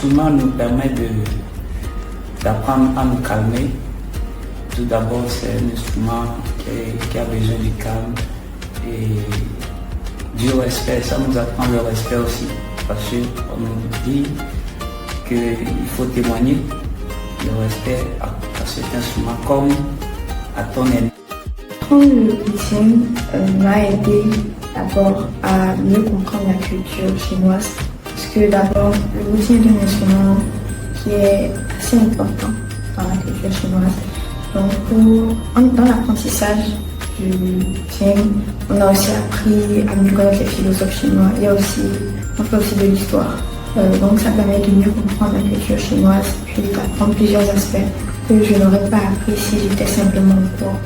l'instrument nous permet d'apprendre à nous calmer. Tout d'abord, c'est un instrument qui a besoin du calme et du respect. Ça nous apprend le respect aussi, parce qu'on nous dit qu'il faut témoigner le respect à cet instrument comme à ton ennemi. Apprendre le luthier m'a aidé d'abord à mieux comprendre la culture chinoise, parce que d'abord, le luthier est un instrument qui est assez important dans la culture chinoise. Donc, dans l'apprentissage du luthier, on a aussi appris à mieux connaître les philosophes chinois. On fait aussi de l'histoire. Donc, ça permet de mieux comprendre la culture chinoise, puis d'apprendre plusieurs aspects que je n'aurais pas appris si j'étais simplement au cours.